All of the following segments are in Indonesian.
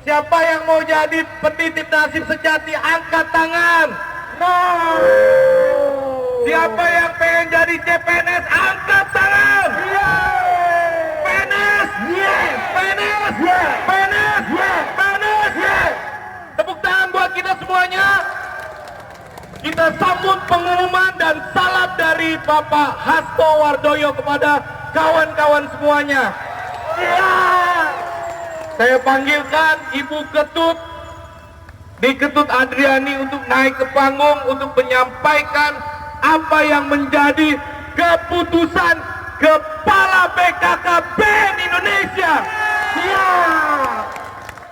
Siapa yang mau jadi penitip nasib sejati, angkat tangan. Siapa yang pengen jadi CPNS, angkat tangan. PNS, PNS, PNS, PNS. Tepuk tangan buat kita semuanya. Kita sambut pengumuman dan salam dari Bapak Hasto Wardoyo kepada kawan-kawan semuanya. Saya panggilkan Ibu Ketut, di Ketut Adriani untuk naik ke panggung untuk menyampaikan apa yang menjadi keputusan Kepala BKKBN Indonesia.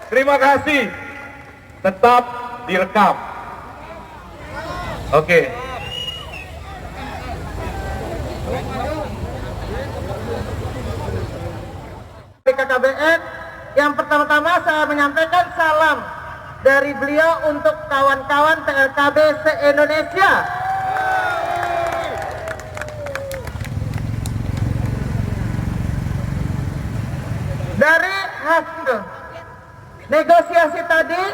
Terima kasih. Tetap direkam. Oke. BKKBN, yang pertama-tama saya menyampaikan salam dari beliau untuk kawan-kawan PLKB se-Indonesia. Dari hasil negosiasi tadi,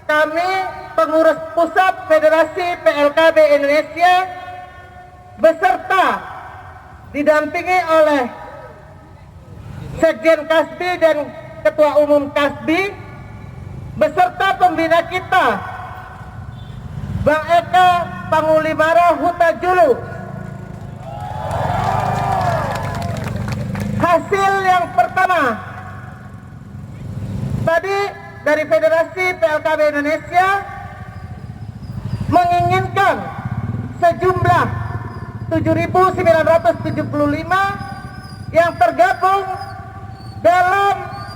kami pengurus pusat Federasi PLKB Indonesia beserta didampingi oleh Sekjen Kasbi dan Ketua Umum Kasbi beserta pembina kita Bang Eka Pangulimara Hutajulu. Hasil yang pertama tadi dari Federasi PLKB Indonesia menginginkan sejumlah 7.975 yang tergabung dalam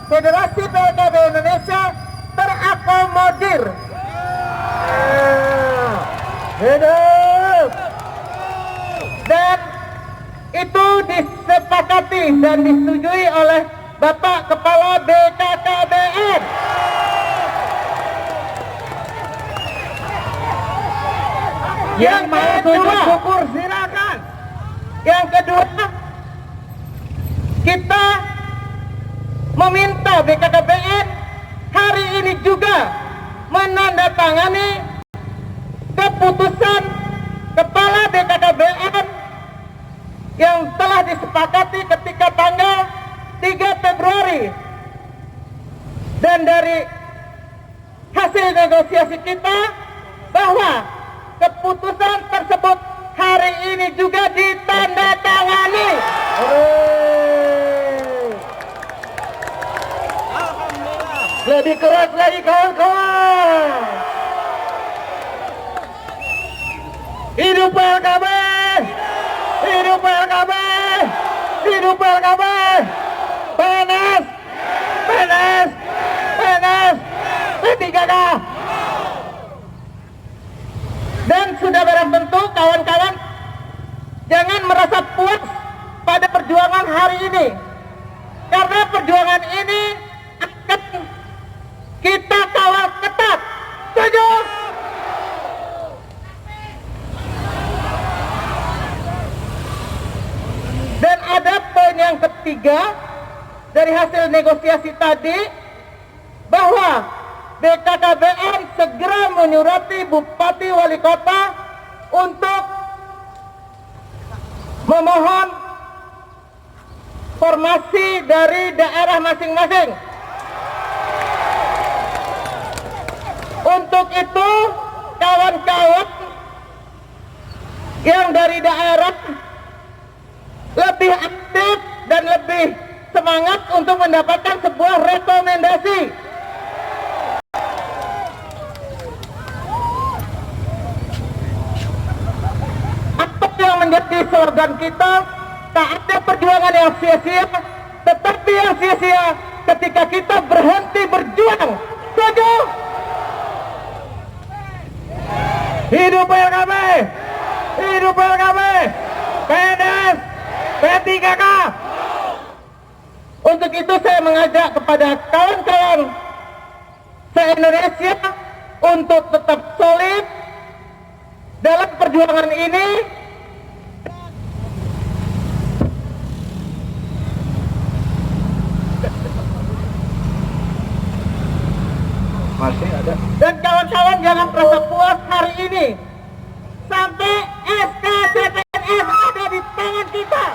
Federasi PLKB Indonesia terakomodir. Dan itu disepakati dan disetujui oleh Bapak Kepala BKKBN. Yang kedua, syukur silakan. Yang kedua, kita meminta BKKBN hari ini juga menandatangani keputusan Kepala BKKBN yang telah disepakati ketika tanggal 3 Februari. Dan dari hasil negosiasi kita bahwa keputusan tersebut hari ini juga ditandatangani. Lebih keras lagi kawan-kawan. Hidup PLKB, hidup PLKB, hidup PLKB. PNS, PNS, PNS, P3K. Dan sudah barang tentu kawan-kawan jangan merasa puas pada perjuangan hari ini, karena perjuangan ini akan kita kawal ketat. Setuju? Dan ada poin yang ketiga dari hasil negosiasi tadi, bahwa BKKBN segera menyurati Bupati Wali Kota untuk memohon formasi dari daerah masing-masing. Untuk itu, kawan-kawan yang dari daerah lebih aktif dan lebih semangat untuk mendapatkan sebuah rekomendasi. Apa yang menjadi slogan kita? Tak ada perjuangan yang sia-sia, tetapi yang sia-sia ketika kita berhenti berjuang. Setuju? Hidup PLKB, hidup PLKB, PNS, P3K. Untuk itu saya mengajak kepada kawan-kawan se-Indonesia untuk tetap solid dalam perjuangan ini. Masih ada. Dan kawan-kawan jangan merasa puas hari ini sampai SKCPNS ada di tangan kita.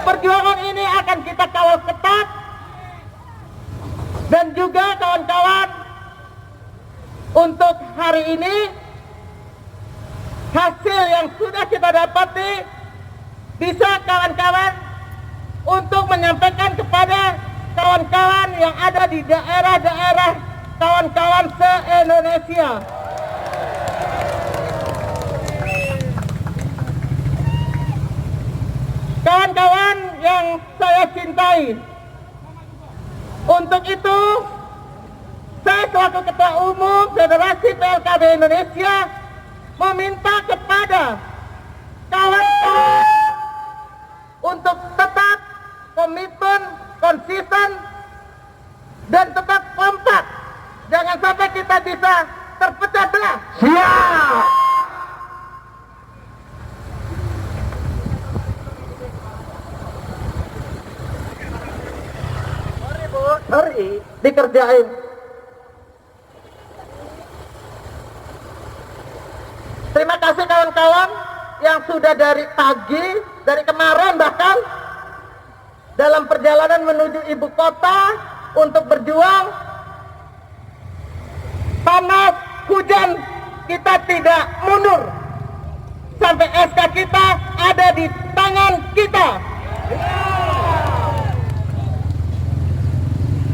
Perjuangan ini akan kita kawal ketat. Dan juga kawan-kawan, untuk hari ini hasil yang sudah kita dapati bisa kawan-kawan untuk menyampaikan kepada kawan-kawan yang ada di daerah-daerah kawan-kawan se-Indonesia. Kawan-kawan yang saya cintai, untuk itu saya selaku Ketua Umum Federasi PLKB Indonesia meminta kepada kawan-kawan untuk tetap komitmen, konsisten, dan tetap kompak. Jangan sampai kita bisa terpecah belah. Siap. Sorry, dikerjain. Terima kasih kawan-kawan yang sudah dari pagi, dari kemarin bahkan dalam perjalanan menuju ibu kota untuk berjuang. Panas, hujan, kita tidak mundur sampai SK kita ada di tangan kita.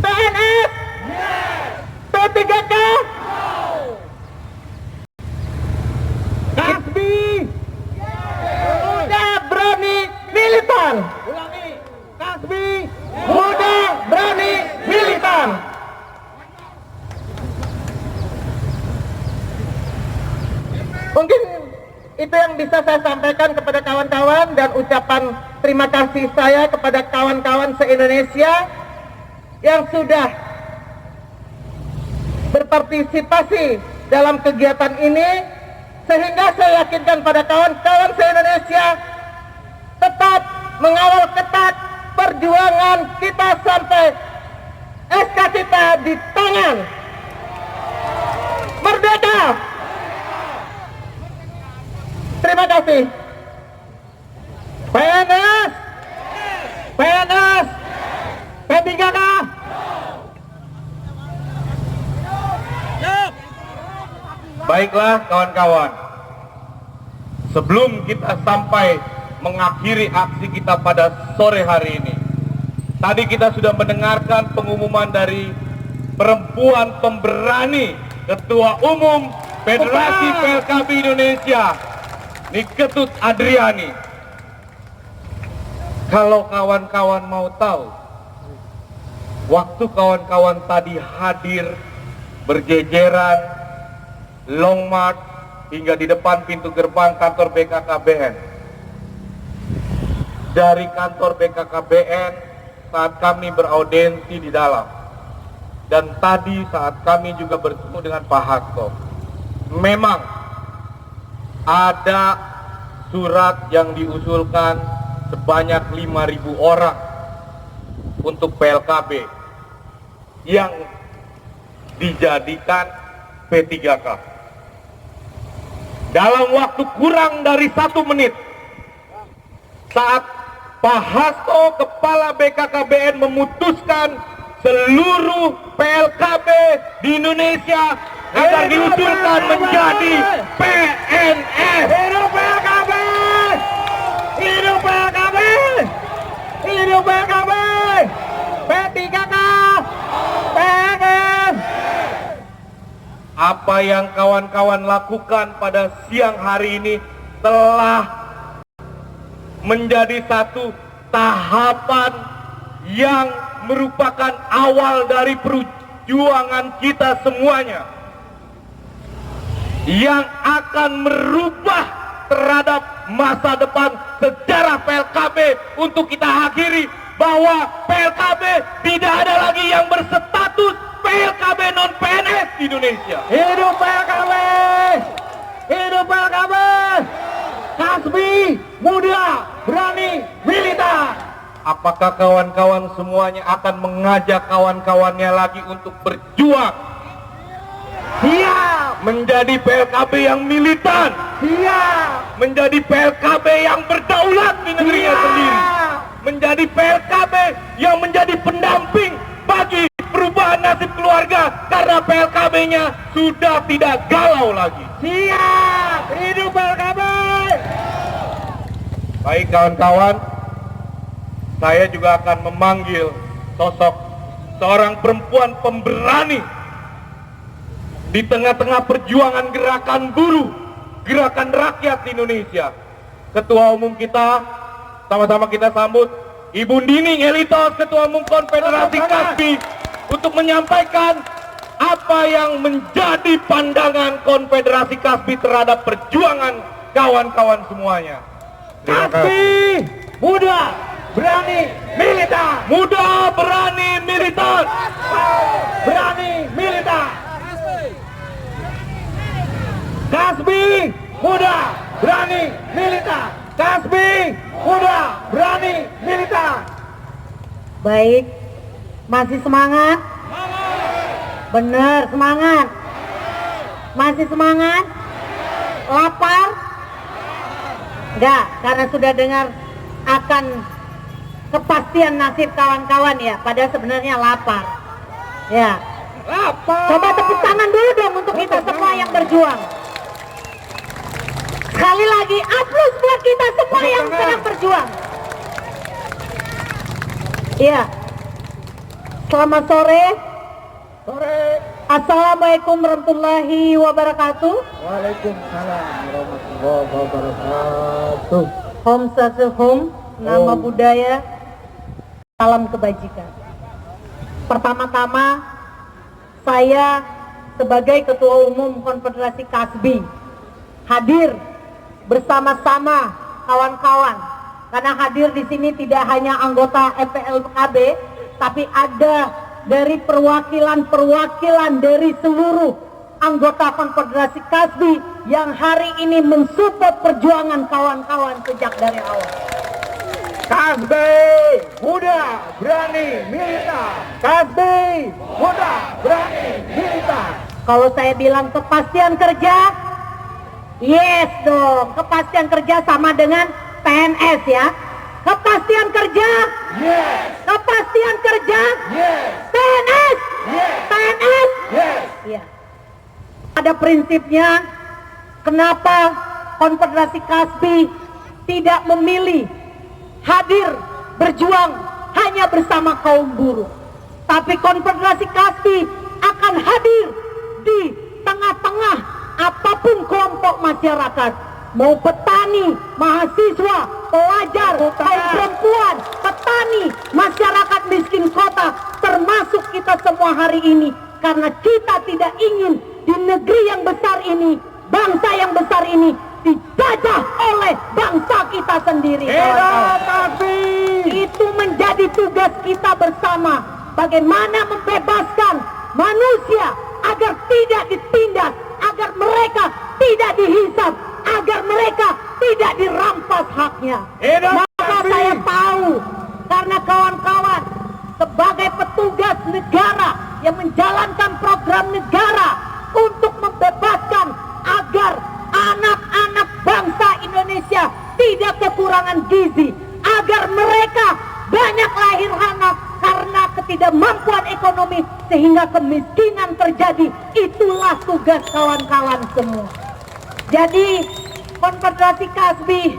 PNS, P3K, Kasbi, Muda Berani Militan. Ulangi, Kasbi, Muda Berani Militan. Mungkin itu yang bisa saya sampaikan kepada kawan-kawan, dan ucapan terima kasih saya kepada kawan-kawan se-Indonesia yang sudah berpartisipasi dalam kegiatan ini, sehingga saya yakinkan pada kawan-kawan se-Indonesia tetap mengawal ketat perjuangan kita sampai SK kita di tangan. Merdeka! Terima kasih. PNS! PNS! P3K! Baiklah kawan-kawan, sebelum kita sampai mengakhiri aksi kita pada sore hari ini, tadi kita sudah mendengarkan pengumuman dari perempuan pemberani Ketua Umum Federasi PLKB Indonesia, Niketut Adriani. Kalau kawan-kawan mau tahu, waktu kawan-kawan tadi hadir berjejeran long march hingga di depan pintu gerbang kantor BKKBN. Dari kantor BKKBN saat kami beraudiensi di dalam, dan tadi saat kami juga bertemu dengan Pak Hasto, memang ada surat yang diusulkan sebanyak 5.000 orang untuk PLKB yang dijadikan P3K. Dalam waktu kurang dari 1 menit, saat Pak Hasto, Kepala BKKBN, memutuskan seluruh PLKB di Indonesia agar diusulkan menjadi PNS. Hidup PLKB! Hidup PLKB! Hidup PLKB! P3K! PNS! Apa yang kawan-kawan lakukan pada siang hari ini telah menjadi satu tahapan yang merupakan awal dari perjuangan kita semuanya, yang akan merubah terhadap masa depan sejarah PLKB untuk kita akhiri, bahwa PLKB tidak ada lagi yang berstatus PLKB non PNS di Indonesia. Hidup PLKB! Hidup PLKB! Kasbi, Muda, Berani, Militan! apakah kawan-kawan semuanya akan mengajak kawan-kawannya lagi untuk berjuang? Siap. Menjadi PLKB yang militan. Siap. Menjadi PLKB yang berdaulat di negerinya sendiri. Menjadi PLKB yang menjadi pendamping bagi perubahan nasib keluarga karena PLKB-nya sudah tidak galau lagi. Siap. Hidup PLKB. Baik kawan-kawan, saya juga akan memanggil sosok seorang perempuan pemberani di tengah-tengah perjuangan gerakan buruh, gerakan rakyat di Indonesia. Ketua Umum kita, sama-sama kita sambut Ibu Nining Elitos, Ketua Umum Konfederasi Kasbi, untuk menyampaikan apa yang menjadi pandangan Konfederasi Kasbi terhadap perjuangan kawan-kawan semuanya. Kasbi muda, berani, militan. Muda, berani, militan. Berani, militan. Kasbi muda, berani, militan. Kasbi muda, berani, militan. Baik, masih semangat? Bener, semangat. Masih semangat? Lapar? Enggak, karena sudah dengar akan kepastian nasib kawan-kawan ya, padahal sebenarnya lapar. Ya. Lapar. Coba tepuk tangan dulu dong untuk kita semua yang berjuang. Sekali lagi, aplaus buat kita semua yang sedang berjuang. Iya. Selamat sore. Sore. Assalamualaikum warahmatullahi wabarakatuh. Waalaikumsalam warahmatullahi wabarakatuh. Om Sasehum, nama budaya, salam kebajikan. Pertama-tama, saya sebagai Ketua Umum Konfederasi Kasbi hadir bersama-sama kawan-kawan, karena hadir di sini tidak hanya anggota FPLKB, tapi ada dari perwakilan-perwakilan dari seluruh anggota Konfederasi Kasbi yang hari ini mensupport perjuangan kawan-kawan sejak dari awal. Kasbi muda, berani, militan. Kasbi muda, berani, militan. Kalau saya bilang kepastian kerja, yes dong, kepastian kerja sama dengan PNS ya. Kepastian kerja, Yes. kepastian kerja, Yes. PNS, Yes. PNS. Yes. Ya. Ada prinsipnya, kenapa Konfederasi Kasbi tidak memilih hadir berjuang hanya bersama kaum buruh, tapi Konfederasi Kasbi akan hadir di tengah-tengah apapun kelompok masyarakat, mau petani, mahasiswa, pelajar, kaum perempuan, petani, masyarakat miskin kota, termasuk kita semua hari ini, karena kita tidak ingin di negeri yang besar ini, bangsa yang besar ini dijajah oleh bangsa kita sendiri. Hidup Kasbi. Itu menjadi tugas kita bersama, bagaimana membebaskan manusia agar tidak ditindas, agar mereka tidak dihisap, agar mereka tidak dirampas haknya. Hidup Maka Kasbi. saya tahu, karena kawan-kawan sebagai petugas negara yang menjalankan program negara untuk membebaskan agar anak-anak bangsa Indonesia tidak kekurangan gizi, agar mereka banyak lahir anak karena ketidakmampuan ekonomi sehingga kemiskinan terjadi. Itulah tugas kawan-kawan semua. Jadi Konfederasi Kasbi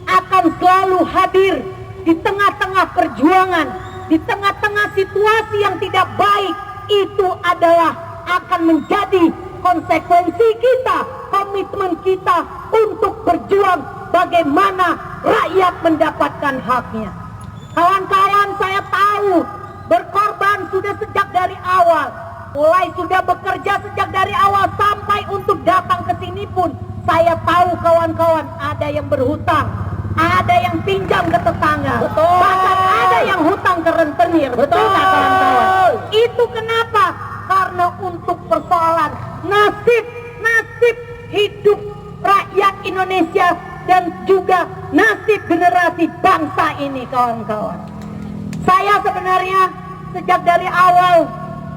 akan selalu hadir di tengah-tengah perjuangan, di tengah-tengah situasi yang tidak baik. Itu adalah akan menjadi konsekuensi kita, komitmen kita untuk berjuang bagaimana rakyat mendapatkan haknya. Kawan-kawan, saya tahu berkorban sudah sejak dari awal, mulai sudah bekerja sejak dari awal sampai untuk datang ke sini pun. Saya tahu kawan-kawan ada yang berhutang, ada yang pinjam ke tetangga, Betul. bahkan ada yang hutang ke rentenir. Betul nggak kawan-kawan? Itu kenapa? Karena untuk persoalan nasib hidup rakyat Indonesia dan juga nasib generasi bangsa ini, kawan-kawan. Saya sebenarnya sejak dari awal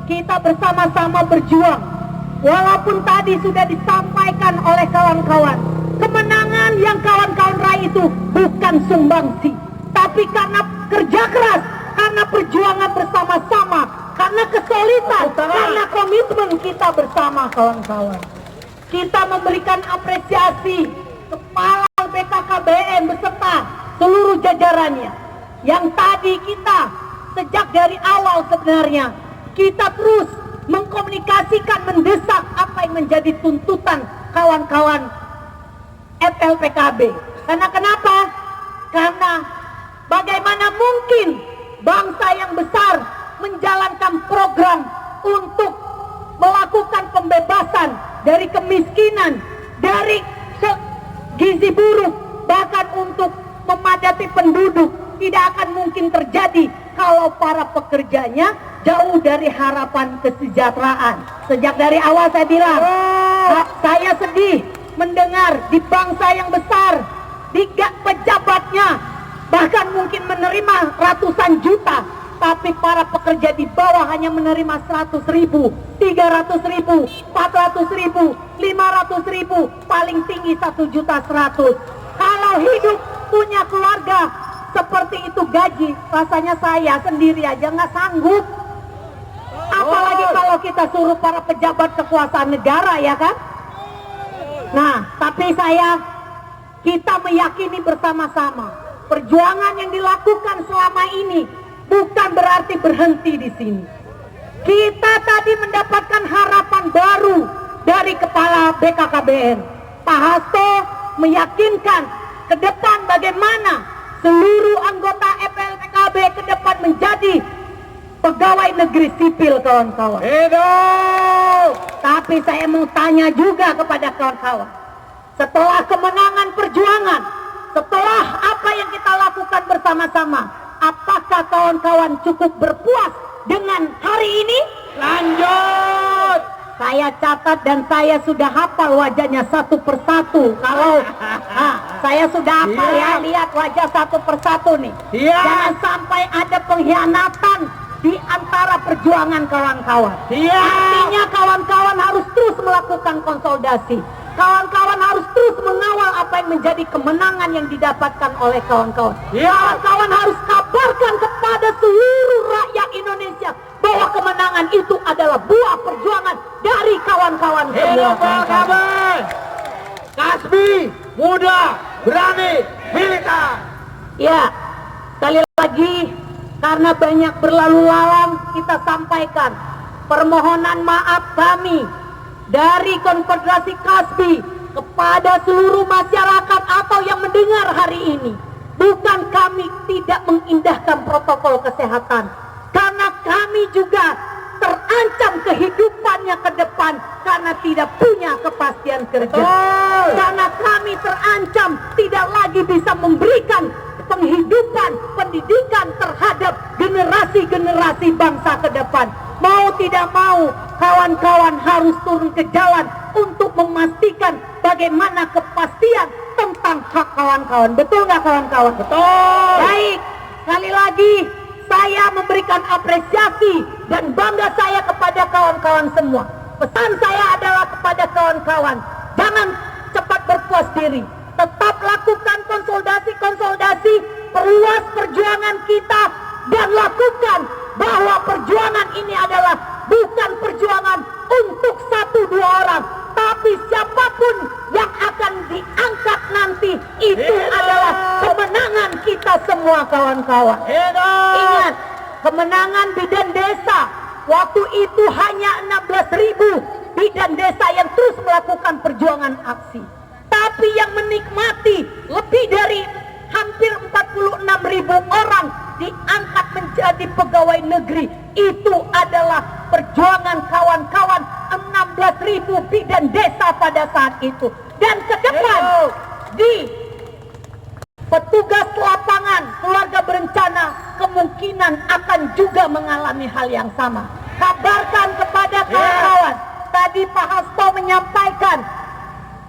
kita bersama-sama berjuang. Walaupun tadi sudah disampaikan oleh kawan-kawan, kemenangan yang kawan-kawan raih itu bukan sumbangsi, tapi karena kerja keras, karena perjuangan bersama-sama, karena kesulitan, karena komitmen kita bersama kawan-kawan. Kita memberikan apresiasi Kepala BKKBN beserta seluruh jajarannya yang tadi kita sejak dari awal sebenarnya kita terus mengkomunikasikan, mendesak apa yang menjadi tuntutan kawan-kawan FLPKB. Karena kenapa? Karena bagaimana mungkin bangsa yang besar menjalankan program untuk melakukan pembebasan dari kemiskinan, dari gizi buruk, bahkan untuk memadati penduduk, tidak akan mungkin terjadi kalau para pekerjanya jauh dari harapan kesejahteraan. Sejak dari awal saya bilang, saya sedih mendengar di bangsa yang besar, di pejabatnya bahkan mungkin menerima ratusan juta, tapi para pekerja di bawah hanya menerima 100.000, 300.000, 400.000, 500.000, paling tinggi 1.100.000. Kalau hidup punya keluarga seperti itu gaji, rasanya saya sendiri aja nggak sanggup. Apalagi kalau kita suruh para pejabat kekuasaan negara, ya kan? Nah, tapi kita meyakini bersama-sama perjuangan yang dilakukan selama ini bukan berarti berhenti di sini. Kita tadi mendapatkan harapan baru dari Kepala BKKBN. Pak Hasto meyakinkan ke depan bagaimana seluruh anggota FLPKB ke depan menjadi pegawai negeri sipil, kawan-kawan. Tapi saya mau tanya juga kepada kawan-kawan, setelah kemenangan perjuangan, setelah apa yang kita lakukan bersama-sama, apakah kawan-kawan cukup berpuas dengan hari ini? Lanjut! Saya catat dan saya sudah hafal wajahnya satu persatu. Kalau saya sudah hafal, ya, lihat wajah satu persatu nih. Jangan sampai ada pengkhianatan di antara perjuangan kawan-kawan. Artinya kawan-kawan harus terus melakukan konsolidasi. Kawan-kawan harus terus mengawal apa yang menjadi kemenangan yang didapatkan oleh kawan-kawan. Kawan-kawan harus kabarkan kepada seluruh rakyat Indonesia bahwa kemenangan itu adalah buah perjuangan dari kawan-kawan semua. Kasbi, muda, berani, militan. Ya, sekali lagi, karena banyak berlalu lalang, kita sampaikan permohonan maaf kami dari Konfederasi Kasbi kepada seluruh masyarakat atau yang mendengar hari ini. Bukan kami tidak mengindahkan protokol kesehatan, karena kami juga terancam kehidupannya ke depan karena tidak punya kepastian kerja. Karena kami terancam tidak lagi bisa memberikan penghidupan, pendidikan terhadap generasi-generasi bangsa ke depan. Mau tidak mau, kawan-kawan harus turun ke jalan untuk memastikan bagaimana kepastian tentang hak kawan-kawan. Betul nggak kawan-kawan? Betul. Baik, sekali lagi saya memberikan apresiasi dan bangga saya kepada kawan-kawan semua. Pesan saya adalah kepada kawan-kawan, jangan cepat berpuas diri. Tetap lakukan konsolidasi, perluas perjuangan kita, dan lakukan bahwa perjuangan ini adalah bukan perjuangan untuk 1-2 orang, tapi siapapun yang akan diangkat nanti itu adalah kemenangan kita semua, kawan-kawan. Ingat, kemenangan bidan desa waktu itu hanya 16.000 bidan desa yang terus melakukan perjuangan aksi, tapi yang menikmati lebih dari hampir 46.000 orang diangkat menjadi pegawai negeri. Itu adalah perjuangan kawan-kawan 16.000 bidan desa pada saat itu. Dan ke depan di petugas lapangan keluarga berencana kemungkinan akan juga mengalami hal yang sama. Kabarkan kepada kawan-kawan, tadi Pak Hasto menyampaikan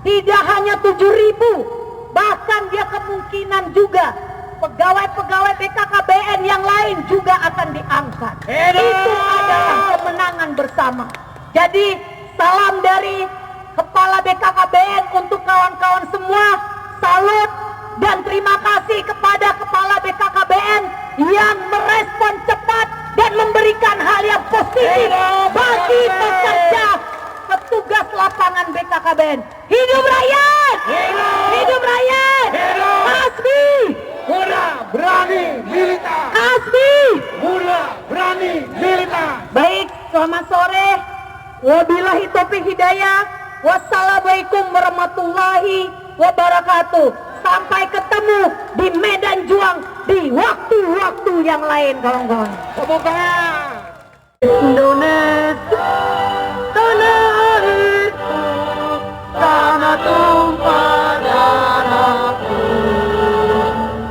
tidak hanya 7.000, bahkan dia kemungkinan juga pegawai-pegawai BKKBN yang lain juga akan diangkat. Itu adalah kemenangan bersama. Jadi salam dari Kepala BKKBN untuk kawan-kawan semua. Salut dan terima kasih kepada Kepala BKKBN yang merespon cepat dan memberikan hal yang positif bagi pekerja petugas lapangan BKKBN. Hidup rakyat! Hidup rakyat! Kasbi! Muda, berani, militan. Kasbi! Muda, berani, militan. Baik, selamat sore. Wabillahi taufiq hidayah. Wassalamualaikum warahmatullahi wabarakatuh. Sampai ketemu di medan juang di waktu-waktu yang lain, kawan-kawan. Semoga Indonesia tanah airku, tanah tumpah darahku.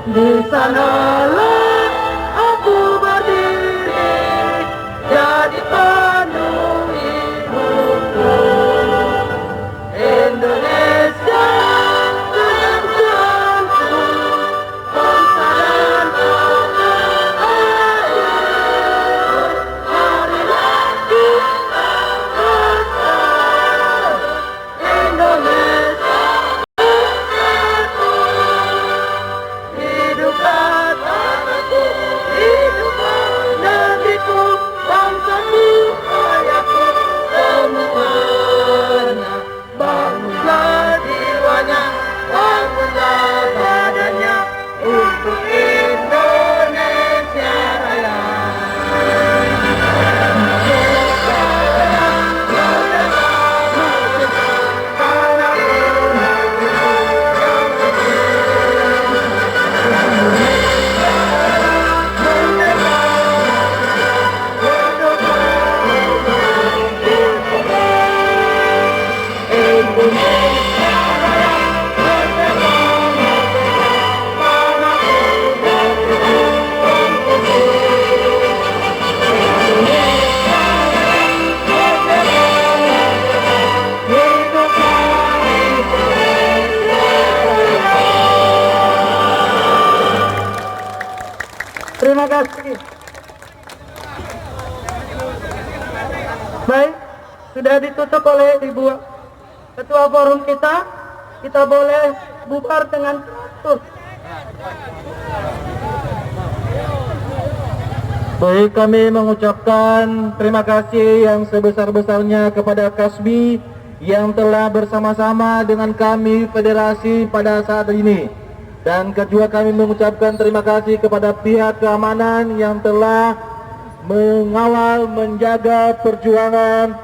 Di sanalah aku berdiri, jadi penuh hidupku. Indonesia tujuanku, bangsa dan tanah air. Marilah kita bersama, Indonesia bersatu. Hiduplah tanahku, hiduplah negeriku, bangsaku, rakyatku semuanya. Bangunlah jiwanya, bangunlah badannya untuk Indonesia Raya. Terima kasih. Baik, sudah ditutup oleh Ibu Ketua Forum kita boleh bubar dengan teratur. baik, kami mengucapkan terima kasih yang sebesar-besarnya kepada Kasbi yang telah bersama-sama dengan kami Federasi pada saat ini. Dan kedua, kami mengucapkan terima kasih kepada pihak keamanan yang telah mengawal, menjaga perjuangan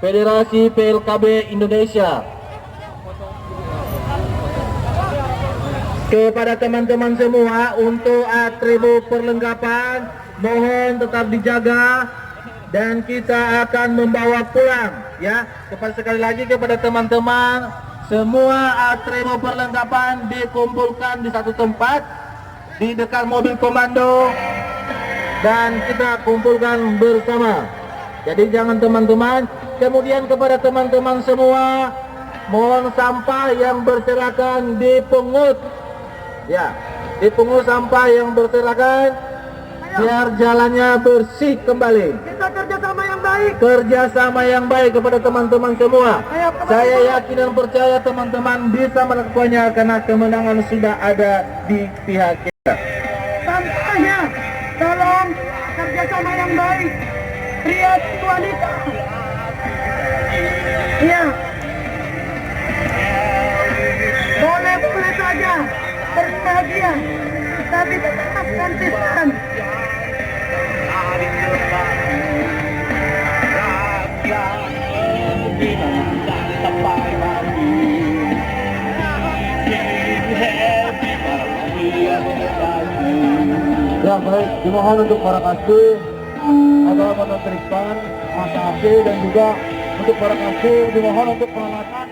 Federasi PLKB Indonesia. Kepada teman-teman semua, untuk atribut perlengkapan mohon tetap dijaga dan kita akan membawa pulang, ya. Sekali lagi kepada teman-teman, semua atribut perlengkapan dikumpulkan di satu tempat di dekat mobil komando dan kita kumpulkan bersama. Jadi jangan teman-teman. Kemudian kepada teman-teman semua, mohon sampah yang berserakan dipungut, ya, dipungut sampah yang berserakan biar jalannya bersih kembali. Kita kerjasama yang baik. Kerjasama yang baik kepada teman-teman semua. Saya yakin dan percaya teman-teman bisa melakukannya karena kemenangan sudah ada di pihak kita. Sampahnya, tolong kerjasama yang baik. Pria dan wanita. Iya. Boleh-boleh saja berbahagia, tapi tetap konsisten. Ya baik, dimohon untuk para kasbi agar menertibkan masa aksi dan juga untuk para kasbi dimohon untuk peralatan